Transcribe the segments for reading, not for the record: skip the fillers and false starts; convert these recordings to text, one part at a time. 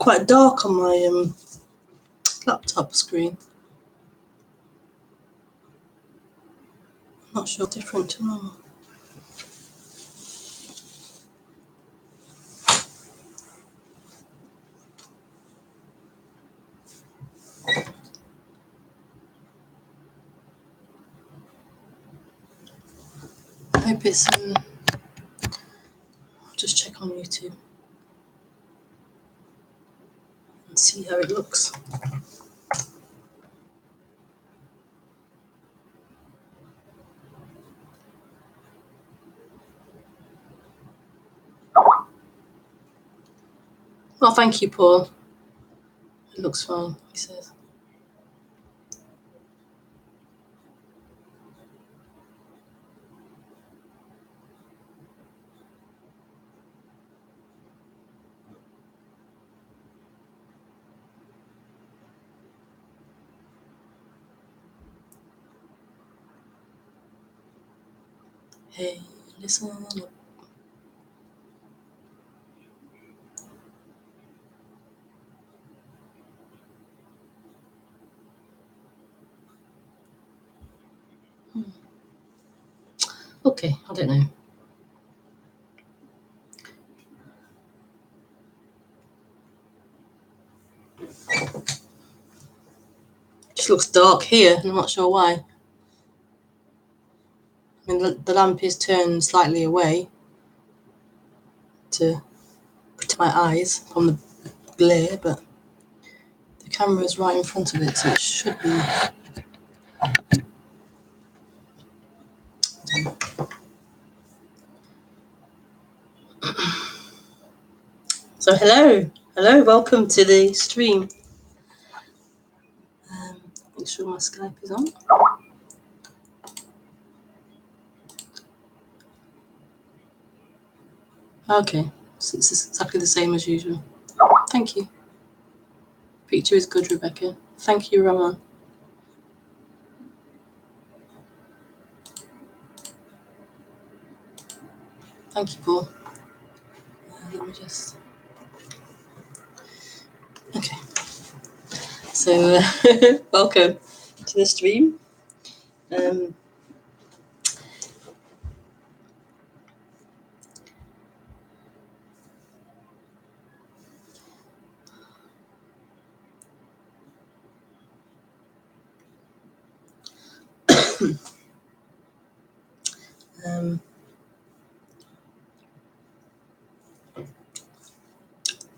quite dark on my laptop screen. Not sure, different to normal. I hope it's just check on YouTube and see how it looks. Well, thank you, Paul. It looks fine, he says. Hey, listen up. Okay, I don't know. Just looks dark here, and I'm not sure why. I mean, the lamp is turned slightly away to protect my eyes from the glare, but the camera is right in front of it, so it should be. So hello, welcome to the stream. Make sure my Skype is on. Okay, so it's exactly the same as usual. Thank you. Picture is good, Rebekah. Thank you, Ramon. Thank you, Paul. Let me just. Okay. So, welcome to the stream.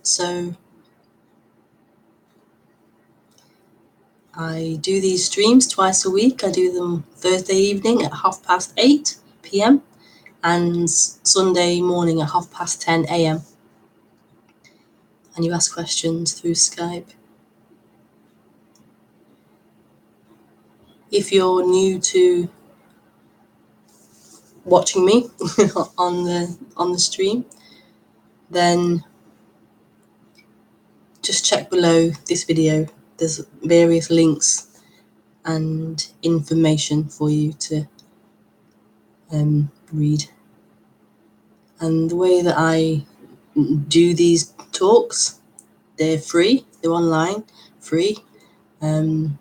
So I do these streams twice a week. I do them Thursday evening at 8:30 p.m. and Sunday morning at 10:30 a.m. And you ask questions through Skype. If you're new to watching me on the stream, then just check below this video. There's various links and information for you to read. And the way that I do these talks, they're free, they're online, free. And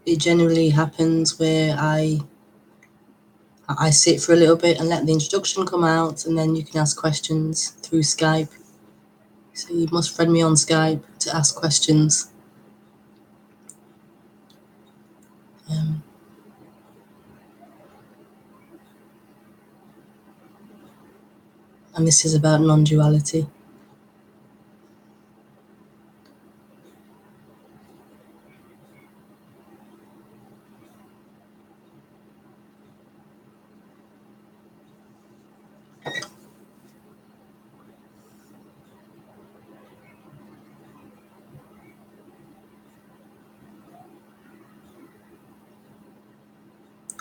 it generally happens where I sit for a little bit and let the introduction come out, and then you can ask questions through Skype. So you must friend me on Skype to ask questions. And this is about non-duality.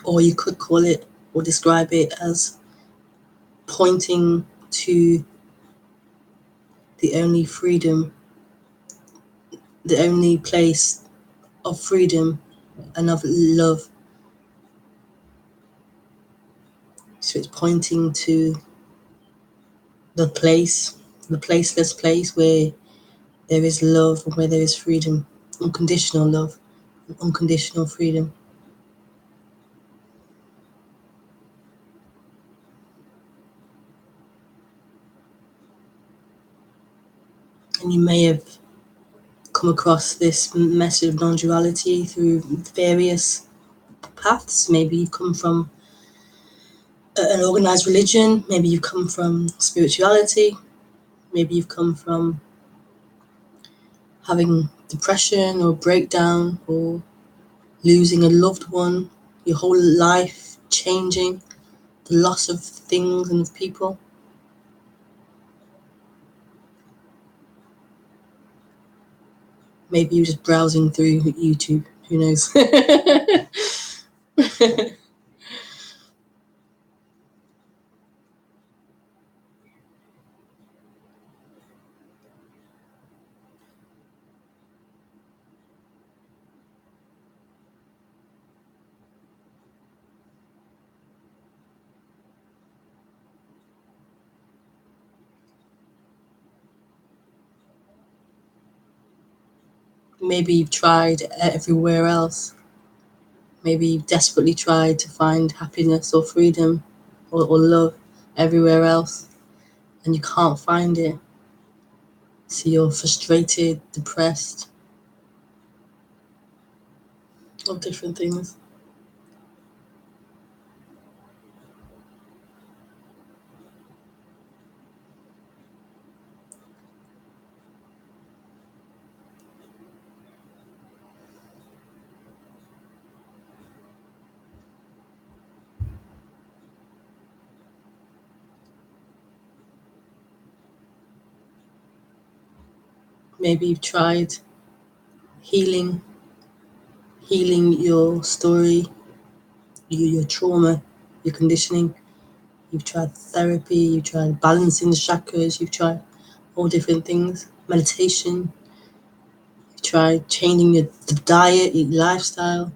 Or you could call it or describe it as pointing to the only freedom, the only place of freedom and of love. So it's pointing to the place, the placeless place where there is love and where there is freedom, unconditional love, unconditional freedom. And you may have come across this message of non-duality through various paths. Maybe you've come from an organized religion, maybe you've come from spirituality, maybe you've come from having depression or breakdown or losing a loved one, your whole life changing, the loss of things and of people. Maybe you're just browsing through YouTube, who knows? Maybe you've tried everywhere else. Maybe you've desperately tried to find happiness or freedom or love everywhere else, and you can't find it. So you're frustrated, depressed, all different things. Maybe you've tried healing your story, your trauma, your conditioning. You've tried therapy, you've tried balancing the chakras, you've tried all different things, meditation, you've tried changing the diet, your lifestyle.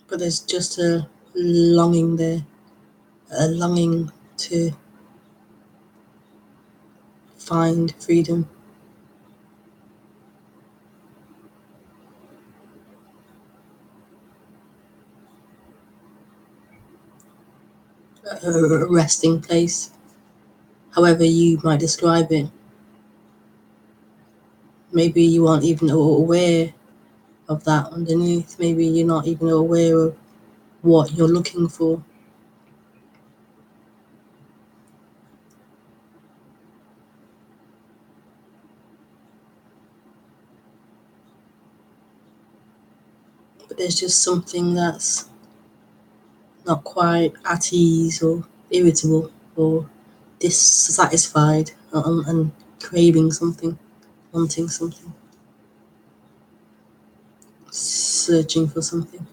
But there's just a longing there, a longing to find freedom. A resting place, however you might describe it. Maybe you aren't even aware of that underneath. Maybe you're not even aware of what you're looking for. But there's just something that's not quite at ease or irritable or dissatisfied and craving something, wanting something, searching for something.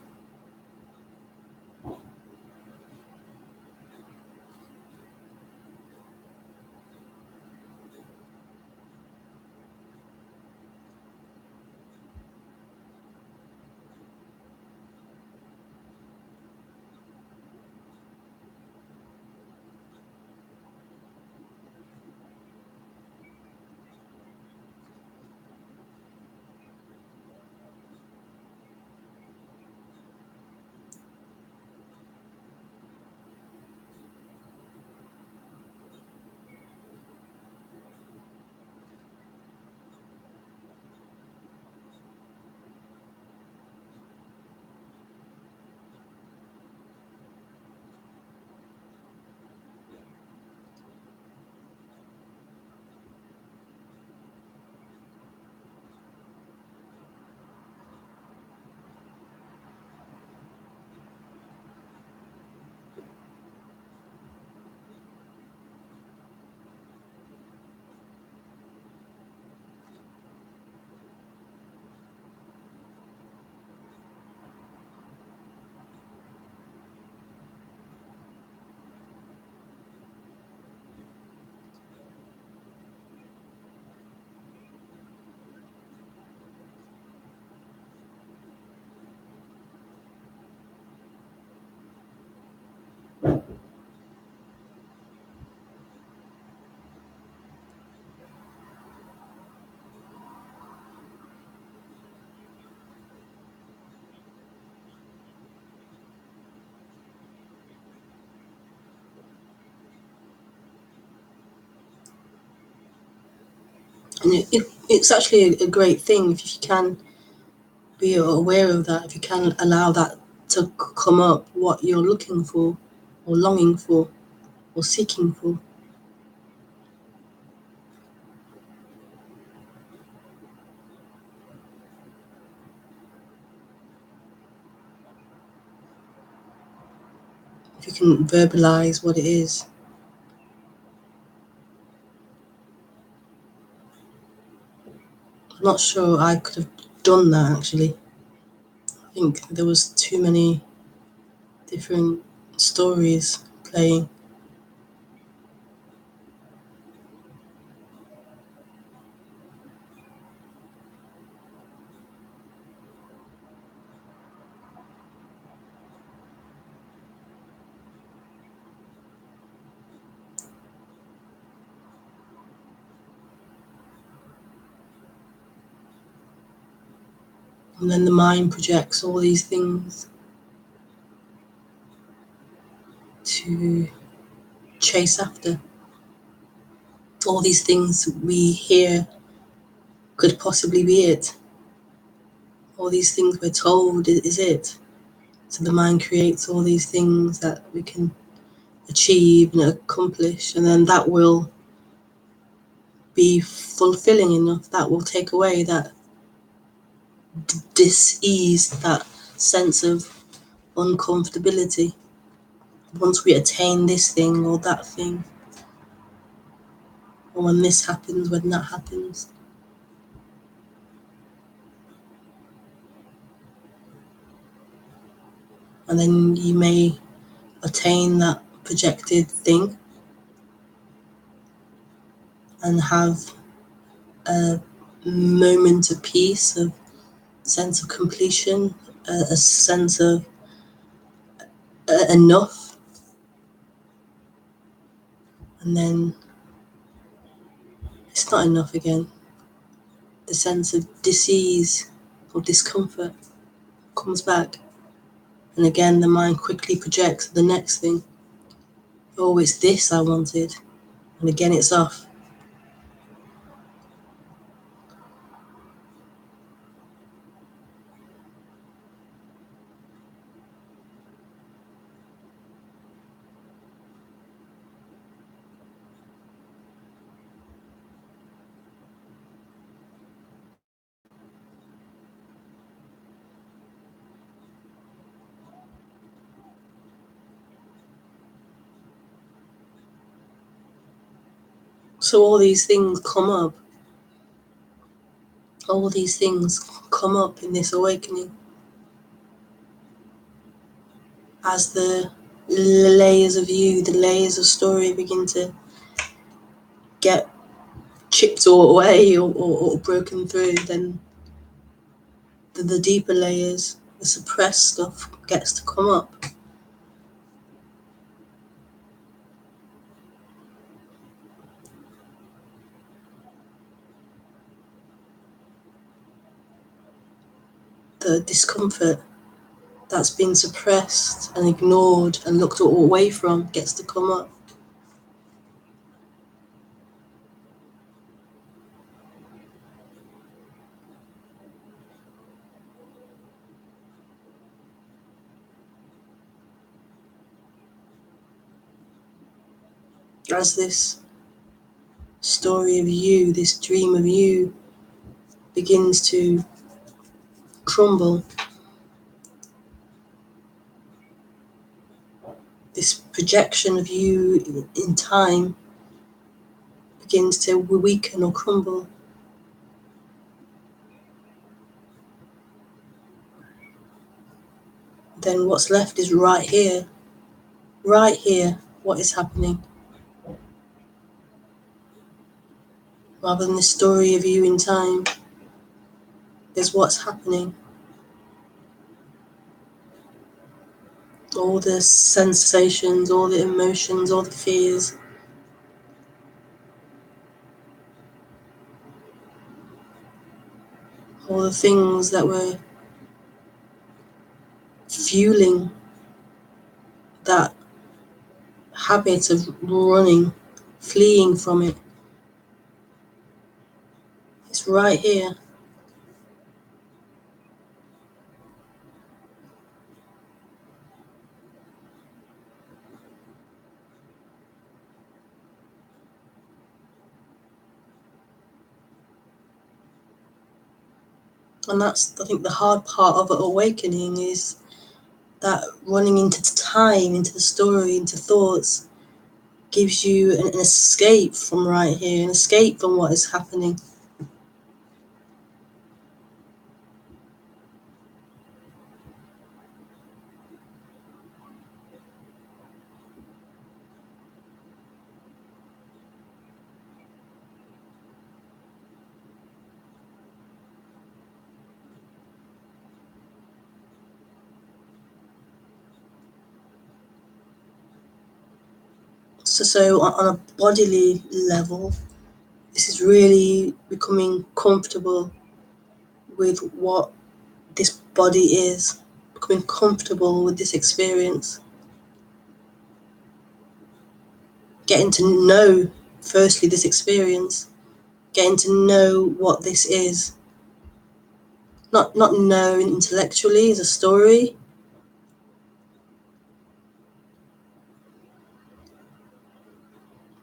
And it's actually a great thing if you can be aware of that, if you can allow that to come up, what you're looking for, or longing for, or seeking for. If you can verbalize what it is. I'm not sure I could have done that actually. I think there was too many different stories playing. And then the mind projects all these things to chase after. All these things we hear could possibly be it. All these things we're told is it. So the mind creates all these things that we can achieve and accomplish, and then that will be fulfilling enough, that will take away that dis-ease, that sense of uncomfortability. Once we attain this thing or that thing, or when this happens, when that happens. And then you may attain that projected thing and have a moment of peace, of sense of completion, a sense of enough. And then it's not enough again. The sense of dis-ease or discomfort comes back. And again, the mind quickly projects the next thing. Oh, it's this I wanted. And again, it's off. So all these things come up. All these things come up in this awakening as the layers of you, the layers of story begin to get chipped away or broken through. Then the deeper layers, the suppressed stuff gets to come up. The discomfort that's been suppressed and ignored and looked away from gets to come up. As this story of you, this dream of you begins to crumble, this projection of you in time begins to weaken or crumble. Then what's left is right here, what is happening. Rather than the story of you in time, there's what's happening. All the sensations, all the emotions, all the fears. All the things that were fueling that habit of running, fleeing from it. right here. And that's, I think, the hard part of awakening, is that running into time, into the story, into thoughts, gives you an escape from right here, an escape from what is happening. So on a bodily level, this is really becoming comfortable with what this body is, becoming comfortable with this experience, getting to know, firstly, this experience, getting to know what this is. Not know intellectually as a story,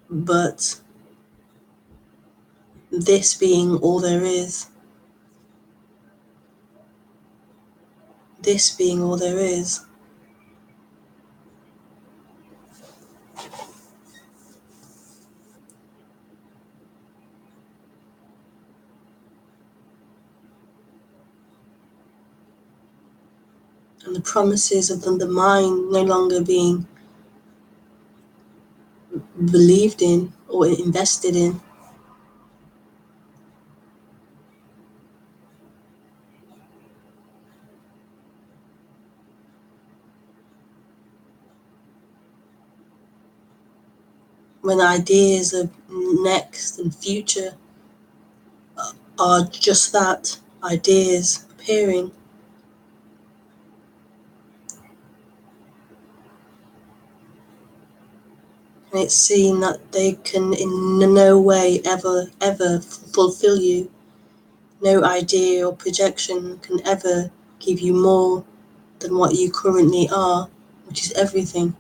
but this being all there is. This being all there is. And the promises of the mind no longer being believed in or invested in. When ideas of next and future are just that, ideas appearing. And it's seen that they can in no way ever fulfill you. No idea or projection can ever give you more than what you currently are, which is everything.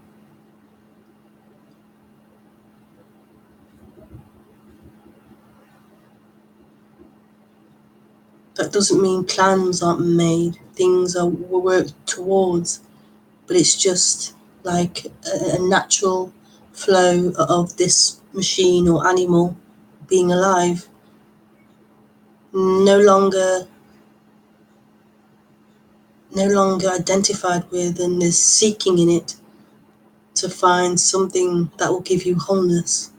That doesn't mean plans aren't made, things are worked towards, but it's just like a natural flow of this machine or animal being alive, no longer identified with, and is seeking in it to find something that will give you wholeness.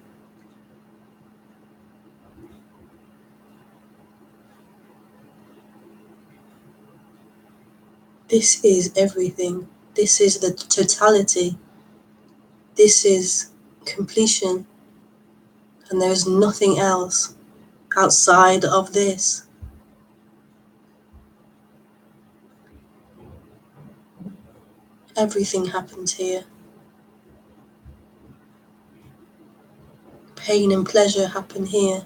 This is everything. This is the totality. This is completion. And there is nothing else outside of this. Everything happens here. Pain and pleasure happen here.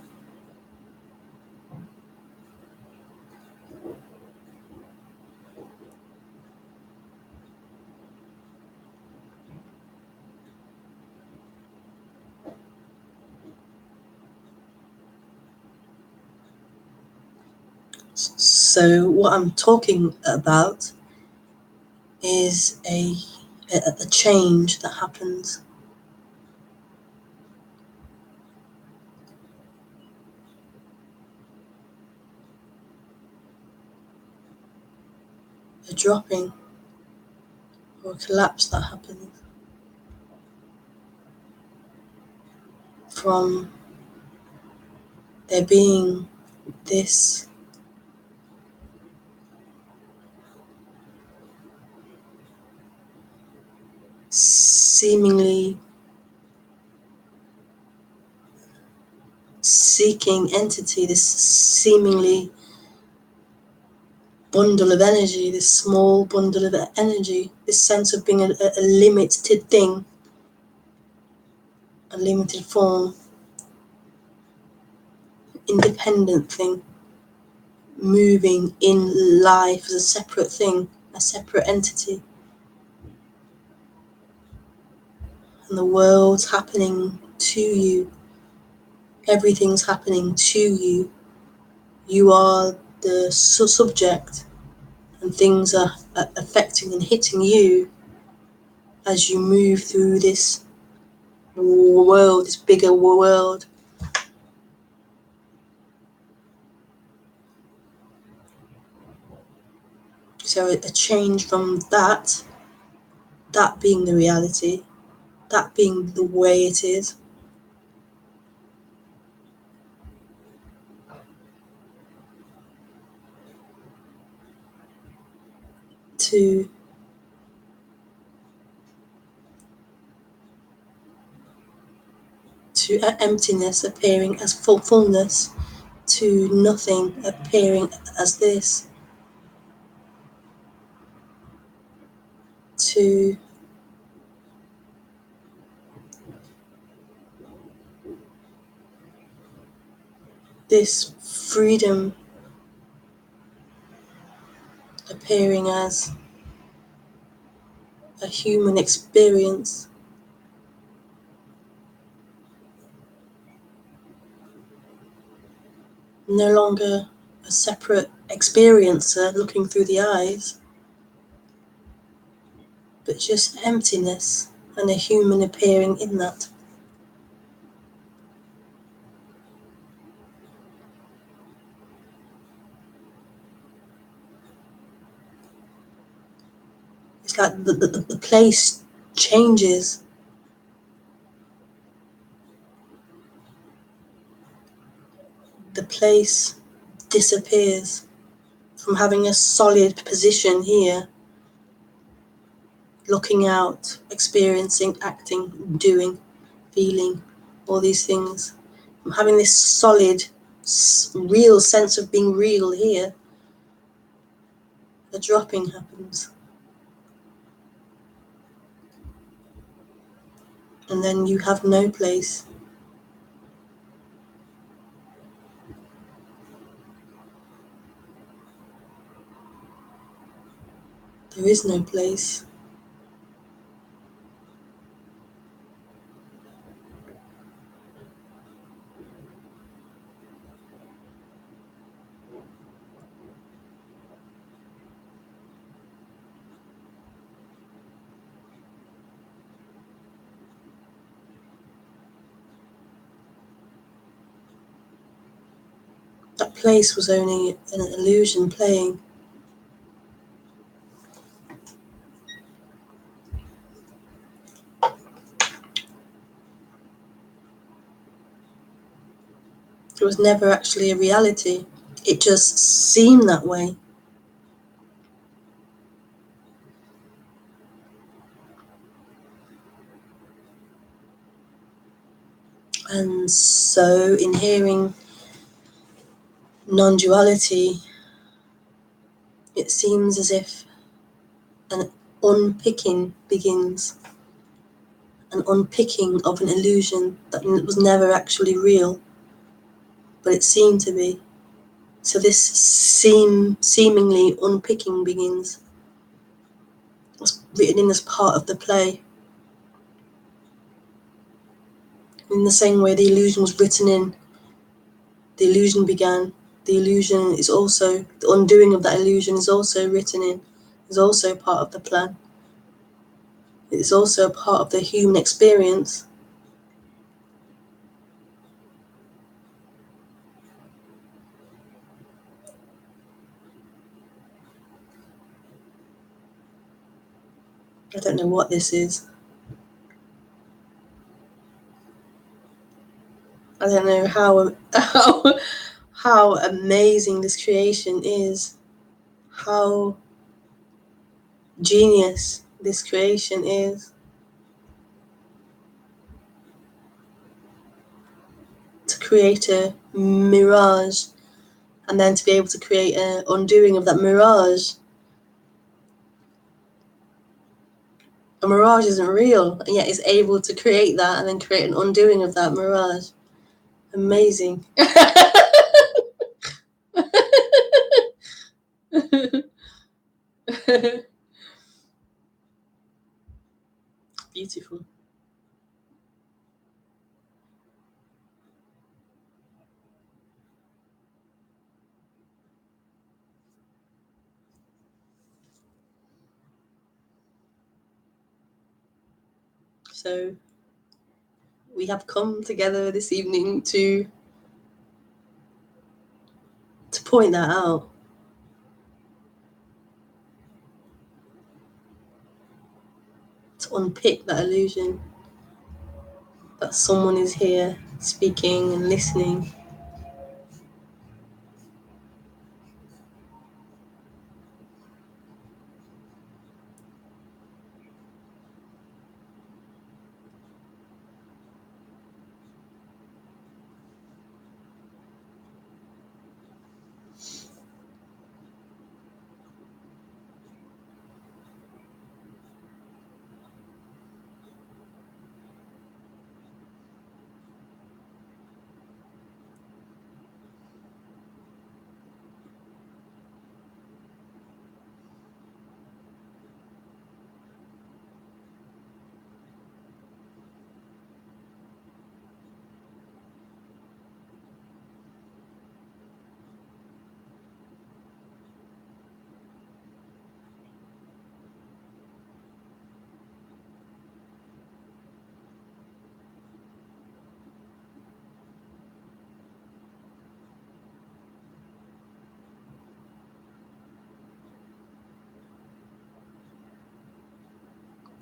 So what I'm talking about is a change that happens. A dropping or a collapse that happens from there being this seemingly seeking entity, this seemingly bundle of energy, this small bundle of energy, this sense of being a limited thing, a limited form, independent thing. moving in life as a separate thing, a separate entity. And the world's happening to you. Everything's happening to you. You are the subject, and things are affecting and hitting you as you move through this world, this bigger world. So a change from that being the reality, that being the way it is, to emptiness appearing as fullness, to nothing appearing as this, to this freedom appearing as a human experience. No longer a separate experiencer looking through the eyes, but just emptiness and a human appearing in that. It's like the place changes. The place disappears from having a solid position here, looking out, experiencing, acting, doing, feeling, all these things. From having this solid, real sense of being real here, the dropping happens. And then you have no place. There is no place. That place was only an illusion playing. It was never actually a reality. It just seemed that way. And so in hearing non-duality, it seems as if an unpicking begins. An unpicking of an illusion that was never actually real, but it seemed to be. So this seemingly unpicking begins. It's written in as part of the play. In the same way the illusion was written in, the illusion began. The illusion is also, the undoing of that illusion is also written in, is also part of the plan. It is also a part of the human experience. I don't know what this is. I don't know how amazing this creation is. How genius this creation is. To create a mirage and then to be able to create an undoing of that mirage. A mirage isn't real, and yet it's able to create that and then create an undoing of that mirage. Amazing. Beautiful. So we have come together this evening to point that out. To unpick that illusion that someone is here speaking and listening.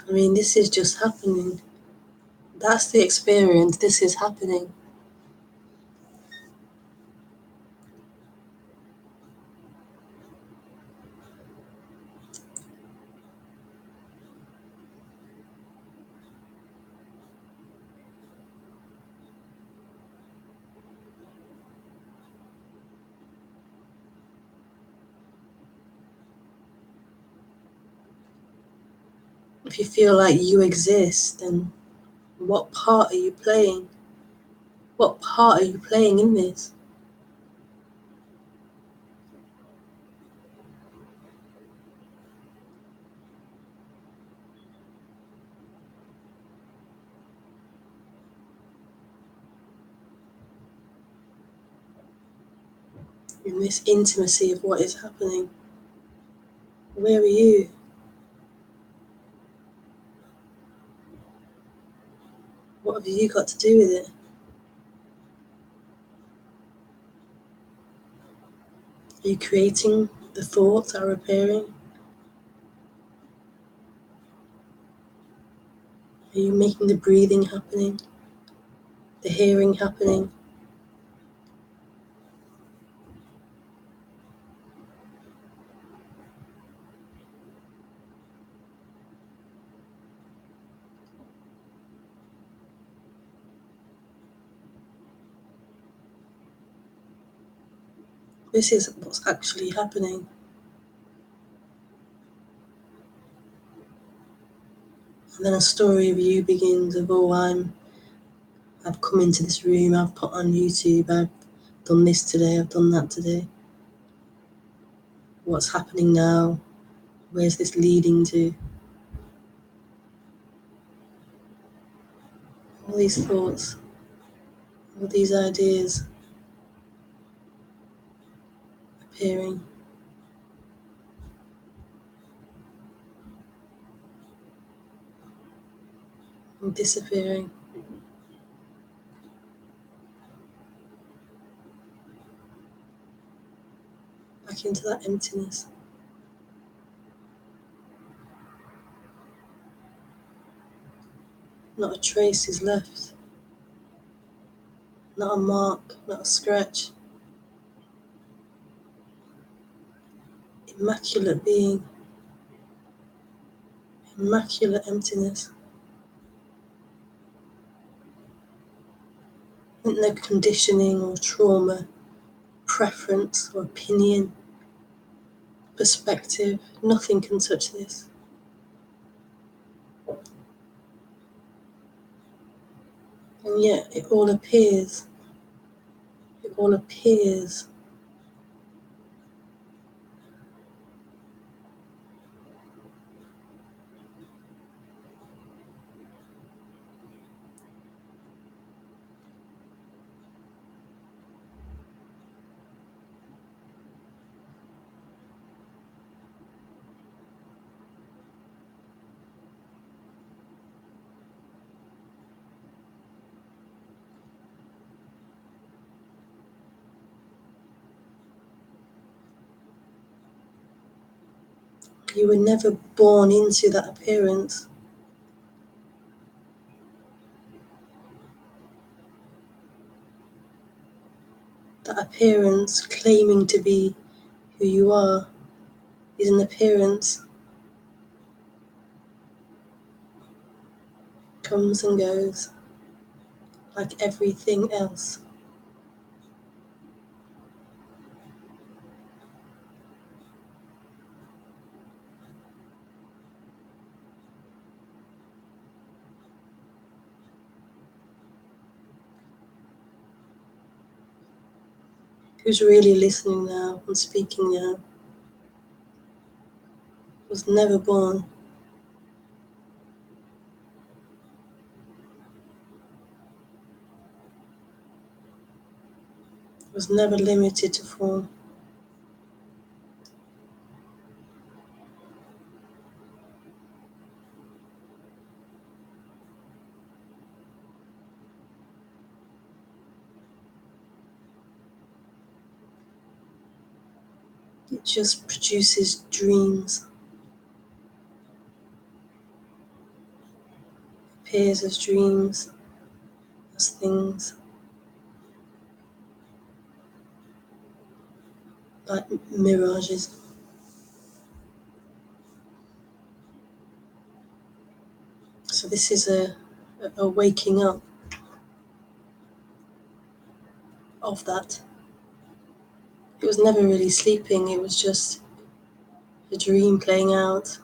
I mean, this is just happening. That's the experience. This is happening. If you feel like you exist, then what part are you playing? What part are you playing in this? In this intimacy of what is happening? Where are you? What have you got to do with it? Are you creating the thoughts that are appearing? Are you making the breathing happening? The hearing happening? This is what's actually happening. And then a story of you begins of, oh, I've come into this room, I've put on YouTube, I've done this today, I've done that today. What's happening now? Where's this leading to? All these thoughts, all these ideas appearing, and disappearing. Back into that emptiness. Not a trace is left. Not a mark, not a scratch. Immaculate being. Immaculate emptiness. Isn't there conditioning or trauma, preference or opinion, perspective? Nothing can touch this. And yet it all appears. It all appears. You were never born into that appearance. That appearance claiming to be who you are is an appearance. Comes and goes like everything else. Who's really listening now and speaking now was never born. Was never limited to form. It just produces dreams. Appears as dreams, as things. Like mirages. So this is a waking up of that. It was never really sleeping, it was just a dream playing out.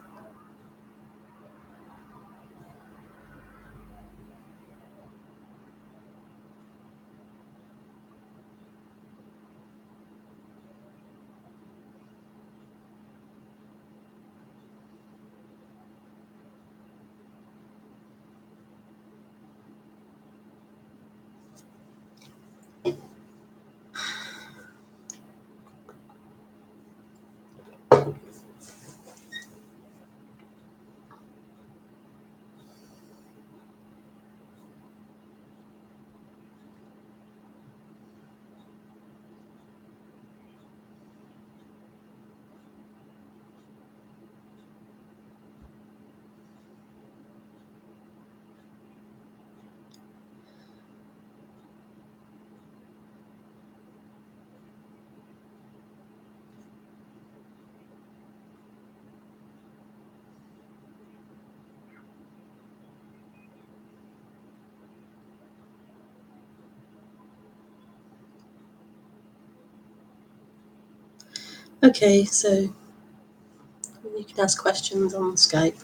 Okay, so you can ask questions on Skype.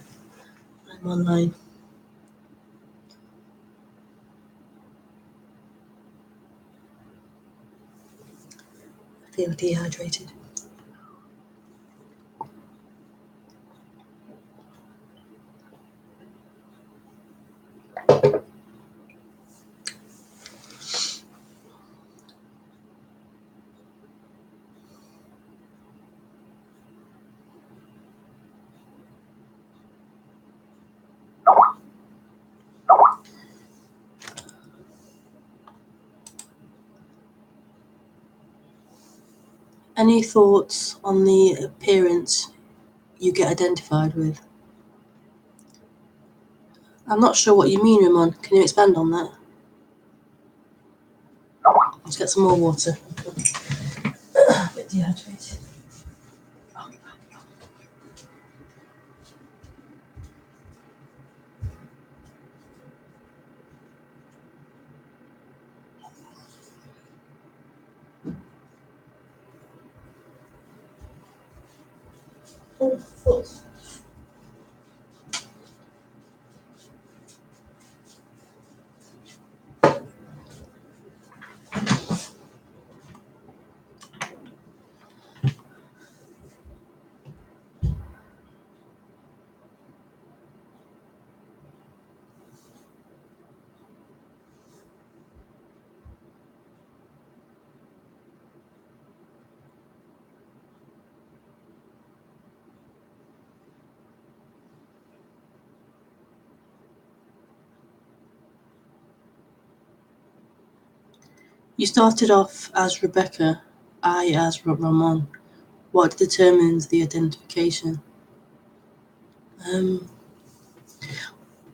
I'm online. I feel dehydrated. Any thoughts on the appearance you get identified with? I'm not sure what you mean, Ramon. Can you expand on that? Let's get some more water. A bit dehydrated. Thoughts? You started off as Rebekah, I as Ramon. What determines the identification?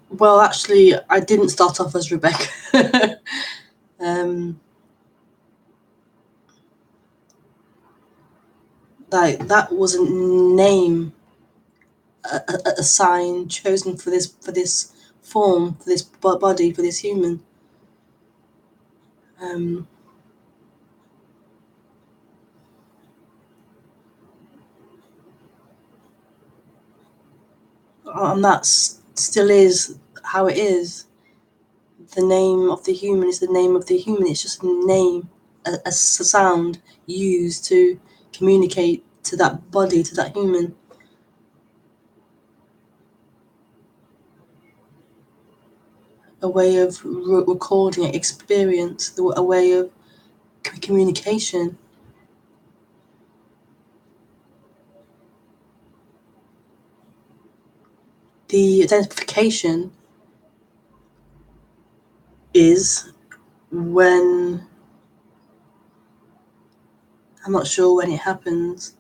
Well, actually, I didn't start off as Rebekah. Like that was a name, a sign chosen for this form, for this body, for this human. And that still is how it is. The name of the human is the name of the human. It's just a name, a sound used to communicate to that body, to that human. A way of recording experience, a way of communication. The identification is when, I'm not sure when it happens,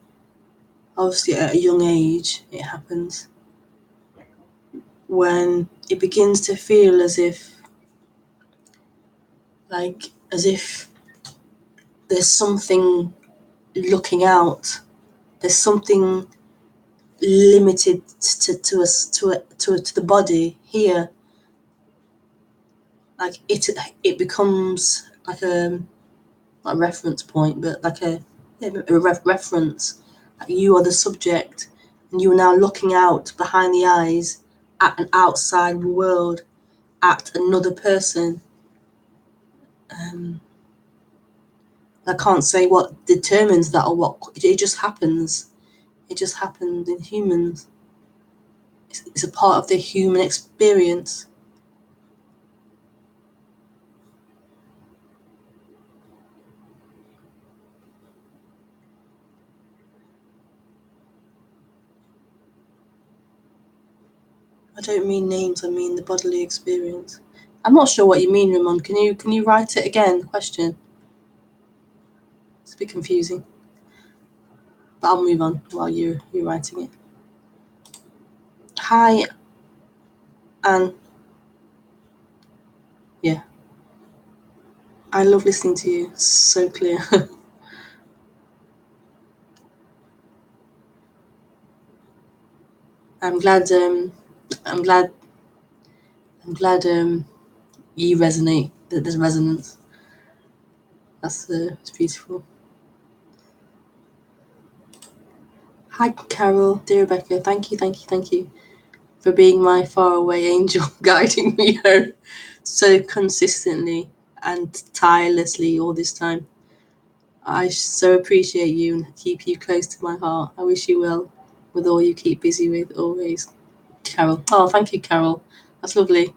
obviously at a young age it happens, when it begins to feel as if there's something looking out, there's something limited to us, to the body here. Like it becomes like a, not a reference point, but like a reference. Like you are the subject, and you are now looking out behind the eyes at an outside world, at another person. I can't say what determines that or what, it just happens. It just happened in humans. It's a part of the human experience. I don't mean names, I mean the bodily experience. I'm not sure what you mean, Ramon. Can you write it again? Question. It's a bit confusing. But I'll move on while you're writing it. Hi, Anne. Yeah. I love listening to you. It's so clear. I'm glad you resonate, that there's resonance. That's it's beautiful. Hi, Carol, dear Rebekah. Thank you for being my faraway angel, guiding me home so consistently and tirelessly all this time. I so appreciate you and keep you close to my heart. I wish you well with all you keep busy with always. Carol. Oh, thank you, Carol. That's lovely.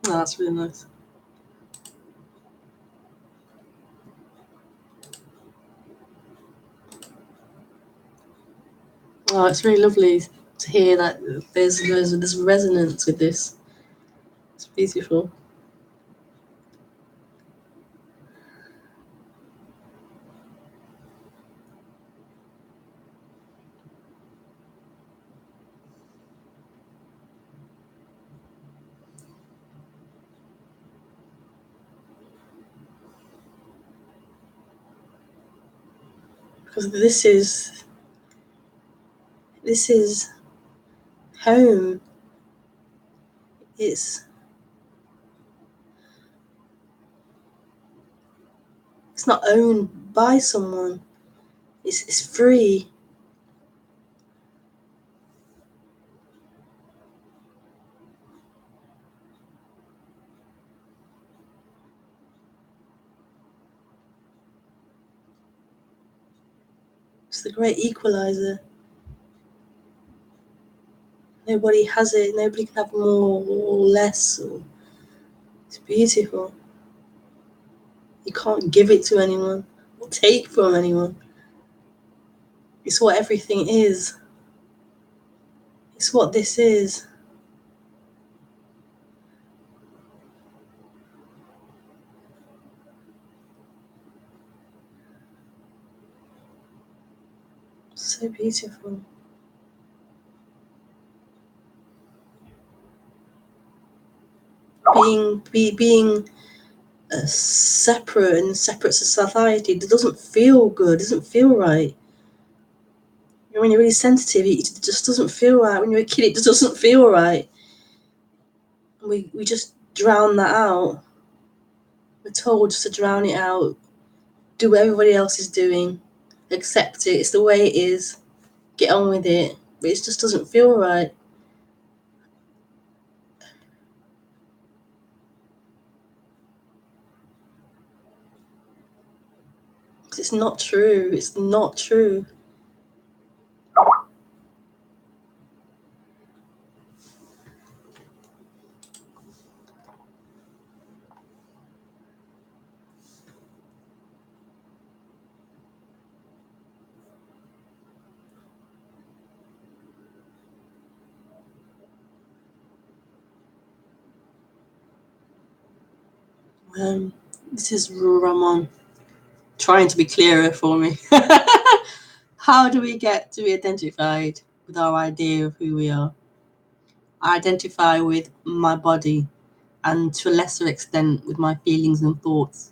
Oh, that's really nice. Oh, it's really lovely to hear that there's resonance with this. It's beautiful. Because this is home. It's not owned by someone. It's free. It's the great equalizer. Nobody has it. Nobody can have more or less. It's beautiful. You can't give it to anyone or take from anyone. It's what everything is. It's what this is. So beautiful. Being separate in separate society, it doesn't feel good, doesn't feel right. When you're really sensitive, it just doesn't feel right. When you're a kid, it just doesn't feel right. We just drown that out. We're told just to drown it out, do what everybody else is doing, accept it, it's the way it is, get on with it, but it just doesn't feel right. It's not true. It's not true. This is Ramon trying to be clearer for me. How do we get to be identified with our idea of who we are? I identify with my body and to a lesser extent with my feelings and thoughts.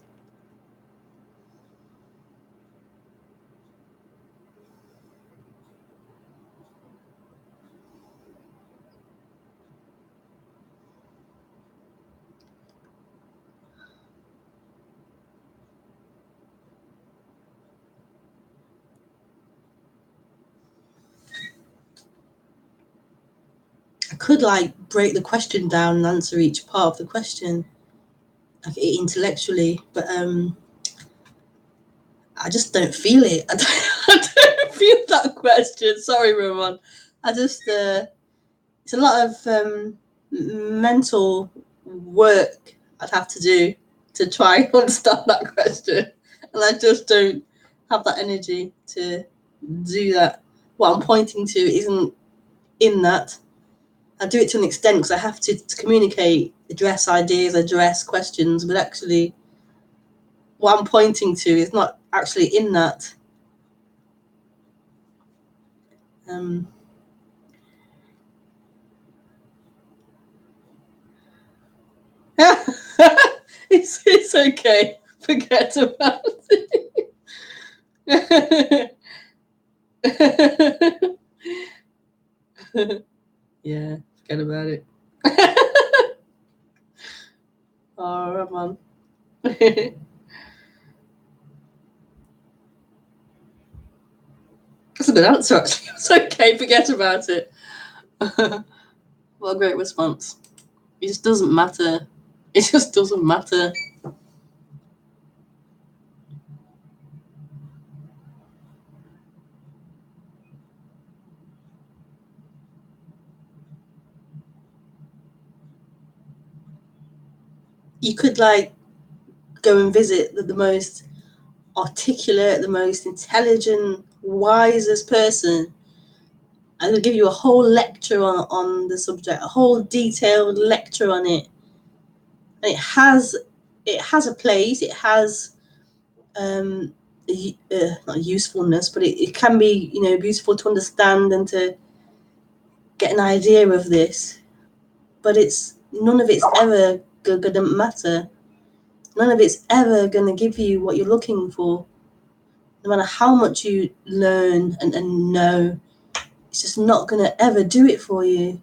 I could break the question down and answer each part of the question intellectually, but I just don't feel it. I don't feel that question. Sorry, Roman. I just it's a lot of mental work I'd have to do to try and understand that question, and I just don't have that energy to do that. What I'm pointing to isn't in that. I do it to an extent because I have to communicate, address ideas, address questions, but actually what I'm pointing to is not actually in that. It's okay. Forget about it. Yeah, forget about it. Oh, Ramon. That's a good answer, actually. It's okay, forget about it. What a great response. It just doesn't matter. It just doesn't matter. You could go and visit the most articulate, the most intelligent, wisest person, and they'll give you a whole lecture on the subject, a whole detailed lecture on it. And it has a place. It has not usefulness, but it can be beautiful to understand and to get an idea of this. But none of it's ever going to matter. None of it's ever going to give you what you're looking for. No matter how much you learn and know, it's just not going to ever do it for you.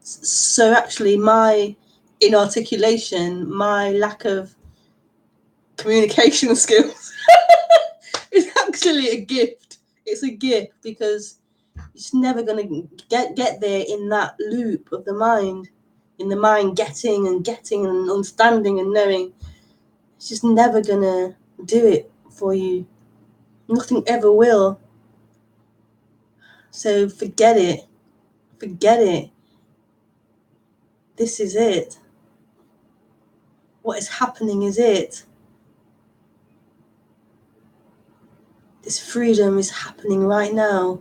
So actually, my inarticulation, my lack of communication skills is actually a gift. It's a gift because it's never going to get there in that loop of the mind, in the mind getting and understanding and knowing. It's just never going to do it for you. Nothing ever will. So forget it. Forget it. This is it. What is happening is it. This freedom is happening right now.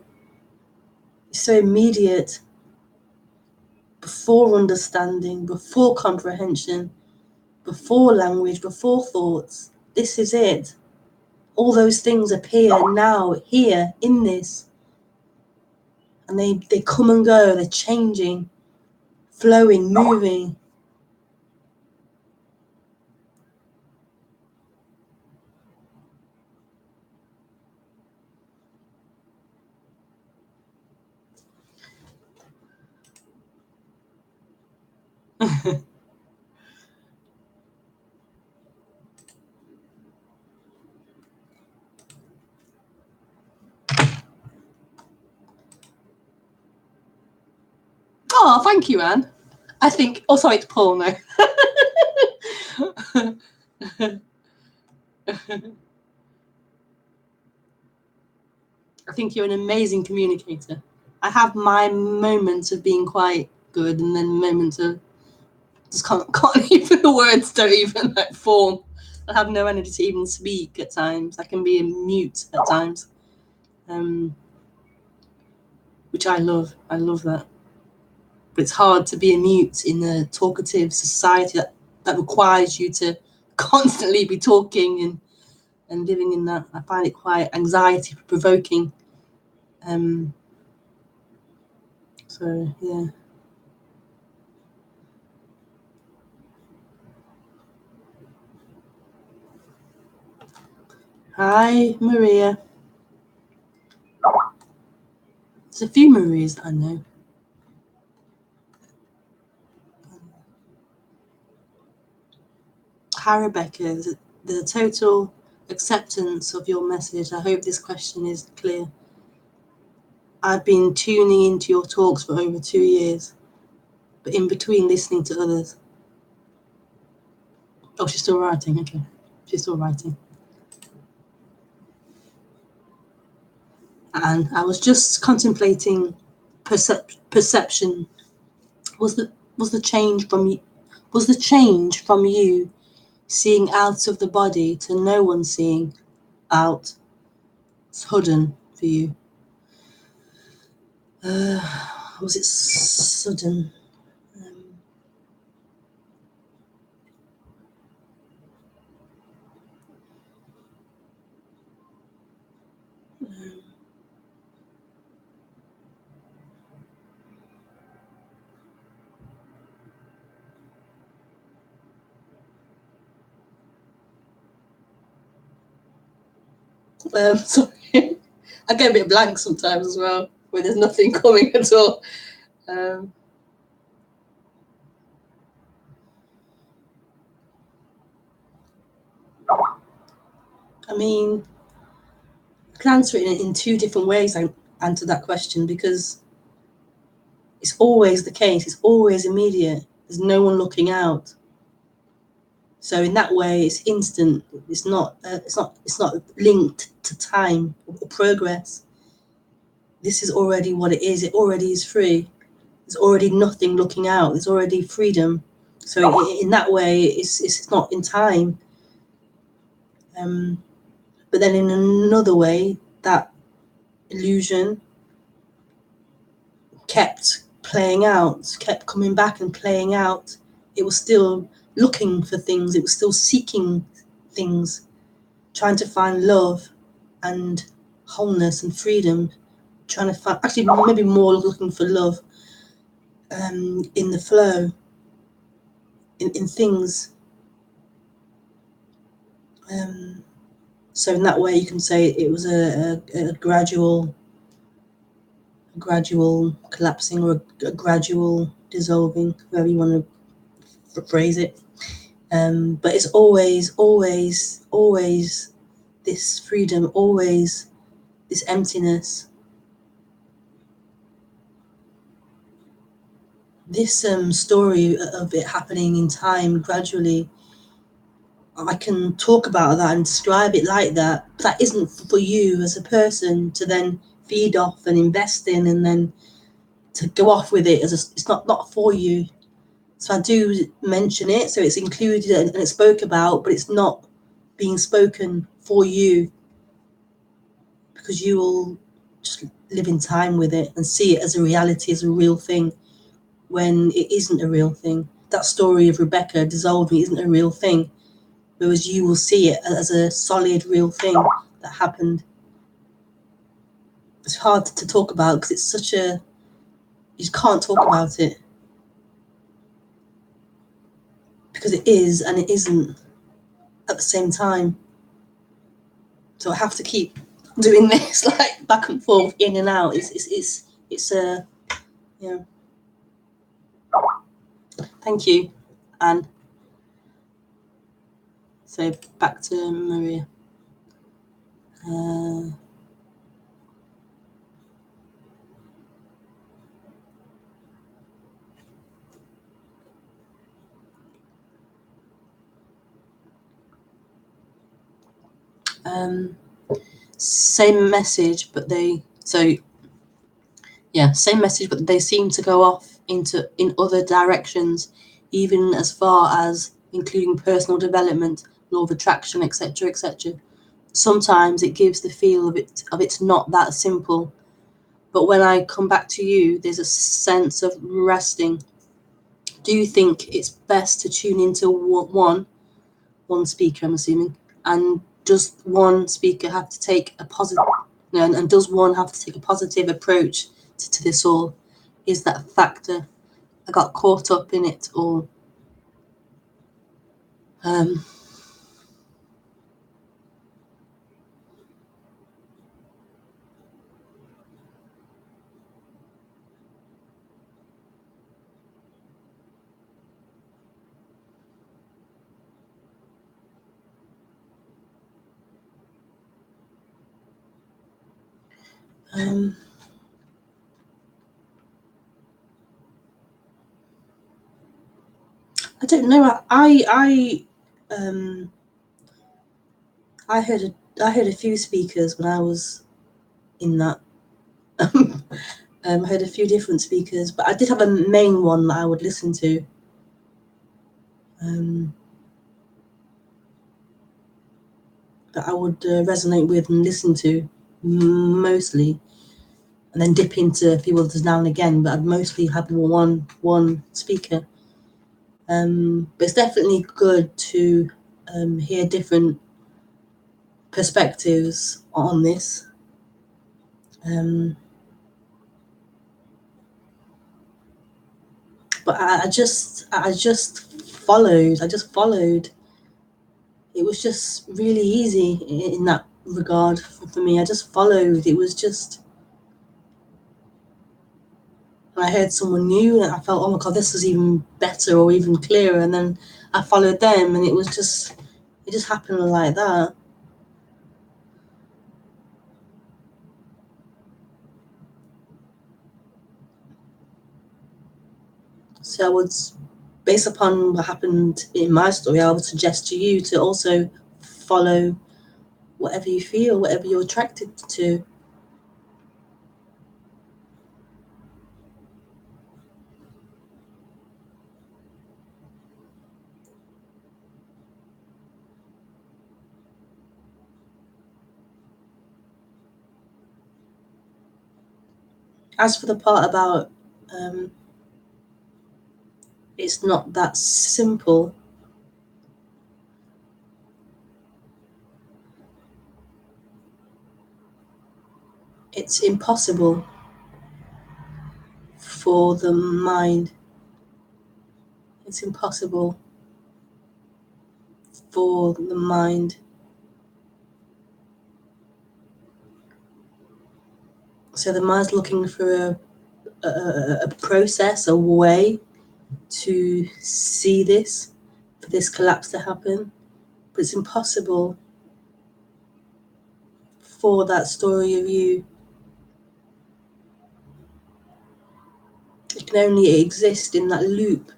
It's so immediate. Before understanding, before comprehension, before language, before thoughts. This is it. All those things appear now, here, in this. And they come and go, they're changing, flowing, moving. Oh, thank you, Anne. I think, oh, sorry, it's Paul now. I think you're an amazing communicator. I have my moments of being quite good, and then moments of just can't even, the words don't even like form. I have no energy to even speak at times. I can be a mute at times, which I love. I love that. But it's hard to be a mute in a talkative society that requires you to constantly be talking and living in that. I find it quite anxiety provoking. So yeah. Hi, Maria. There's a few Marias that I know. Hi, Rebekah. The total acceptance of your message. I hope this question is clear. I've been tuning into your talks for over 2 years, but in between listening to others. Oh, she's still writing. Okay, she's still writing. And I was just contemplating perception. Was the change from you seeing out of the body to no one seeing out sudden for you? Was it sudden? Sorry, I get a bit blank sometimes as well, where there's nothing coming at all. I mean, I can answer it in 2 different ways. I answer that question because it's always the case. It's always immediate. There's no one looking out. So in that way, it's instant. It's not linked to time or progress. This is already what it is. It already is free. There's already nothing looking out. There's already freedom. So in that way, it's not in time. But then in another way, that illusion kept playing out, kept coming back and playing out. It was still looking for things. It was still seeking things, trying to find love and wholeness and freedom, trying to find, actually maybe more looking for love in the flow, in things. So in that way, you can say it was a gradual collapsing or a gradual dissolving, however you want to phrase it. But it's always this freedom, always this emptiness. This story of it happening in time gradually, I can talk about that and describe it like that. But that isn't for you as a person to then feed off and invest in and then to go off with it. It's not for you. So I do mention it, so it's included and it's spoke about, but it's not being spoken for you, because you will just live in time with it and see it as a reality, as a real thing, when it isn't a real thing. That story of Rebekah dissolving isn't a real thing, whereas you will see it as a solid, real thing. that happened. It's hard to talk about because it's such a, you can't talk about it because it is and it isn't at the same time. So I have to keep doing this, like back and forth, in and out. It's a, yeah. Thank you, Anne. So back to Maria. Same message, but they same message, but they seem to go off in other directions, even as far as including personal development, law of attraction, etc., etc. Sometimes it gives the feel of it's not that simple, but when I come back to you, there's a sense of resting. Do you think it's best to tune into one speaker, I'm assuming, and does one speaker have to take a positive, and does one have to take a positive approach to this all? Is that a factor? I got caught up in it all. I don't know. I heard a few speakers when I was in that. I heard a few different speakers, but I did have a main one that I would listen to. That I would resonate with and listen to mostly, and then dip into a few others now and again. But I'd mostly have one speaker. But it's definitely good to hear different perspectives on this. But I just followed. It was just really easy in that regard for me. I just followed. It was just, I heard someone new and I felt, oh my God, this was even better or even clearer. And then I followed them and it just happened like that. So I would, based upon what happened in my story, I would suggest to you to also follow whatever you feel, whatever you're attracted to. As for the part about it's not that simple, it's impossible for the mind. It's impossible for the mind. So the mind's looking for a process, a way to see this, for this collapse to happen. But it's impossible for that story of you. It can only exist in that loop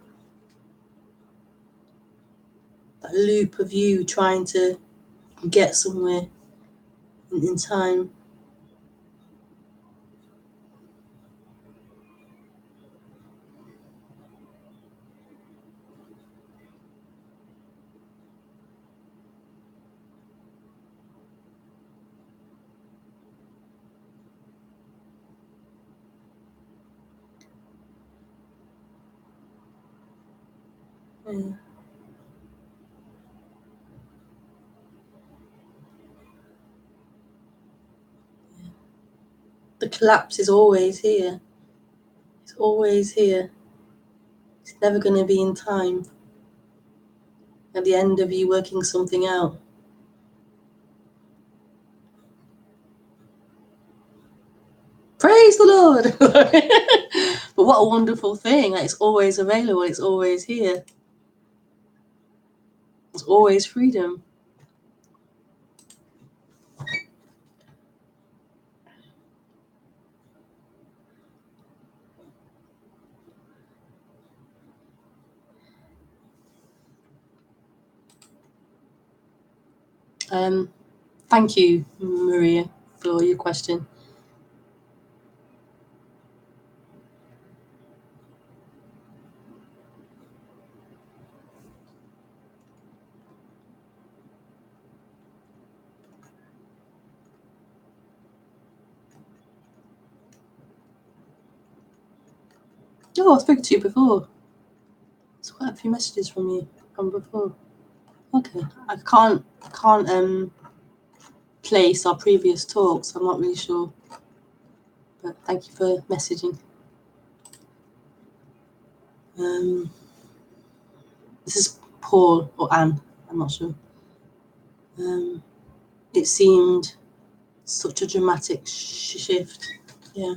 of you trying to get somewhere in time. Yeah. The collapse is always here. It's always here. It's never going to be in time. At the end of you working something out. Praise the Lord! But what a wonderful thing. It's always available. It's always here. It's always freedom. Thank you, Maria, for your question. Oh, I've spoken to you before. There's quite a few messages from you from before. Okay, I can't place our previous talks. I'm not really sure, but thank you for messaging. This is Paul or Anne. I'm not sure. It seemed such a dramatic shift. Yeah.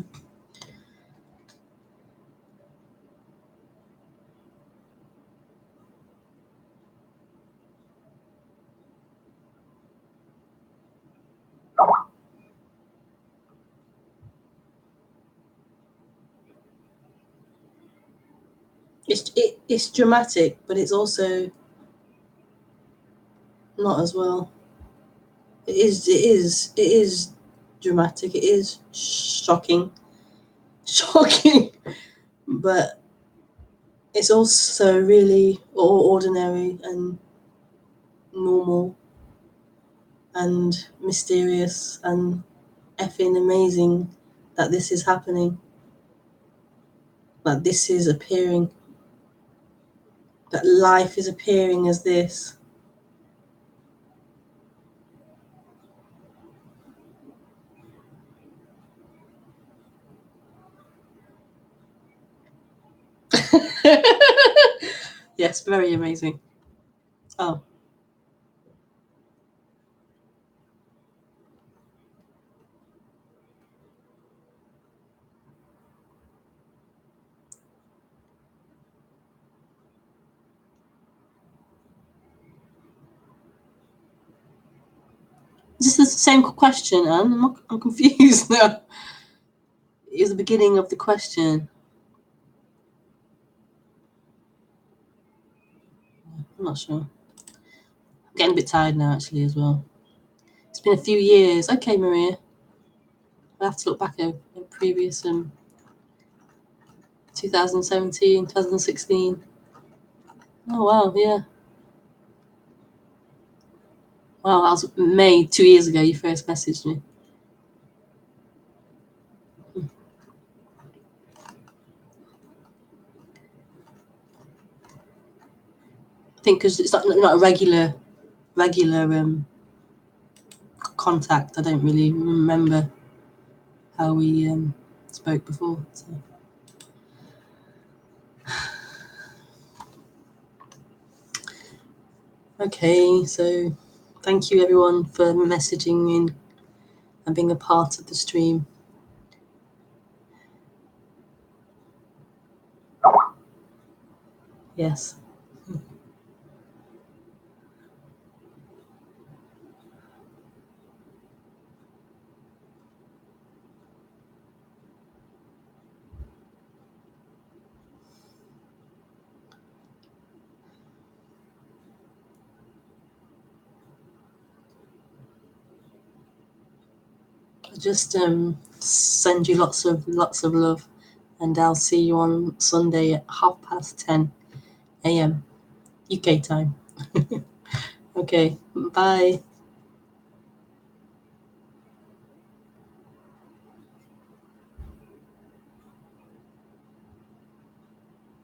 It's dramatic, but it's also not as well. It is dramatic. It is shocking, but it's also really ordinary and normal and mysterious and effing amazing that this is happening, that this is appearing, that life is appearing as this. Yes, very amazing. Oh. Is this the same question, Anne? I'm confused now. Is the beginning of the question. I'm not sure. I'm getting a bit tired now, actually, as well. It's been a few years. Okay, Maria. I have to look back at previous 2017, 2016. Oh, wow, yeah. Wow, that was May 2 years ago you first messaged me. I think because it's not a regular contact. I don't really remember how we spoke before. So. Okay, so thank you everyone for messaging in and being a part of the stream. Yes. Just send you lots of love, and I'll see you on Sunday at 10:30 a.m. UK time. Okay, bye.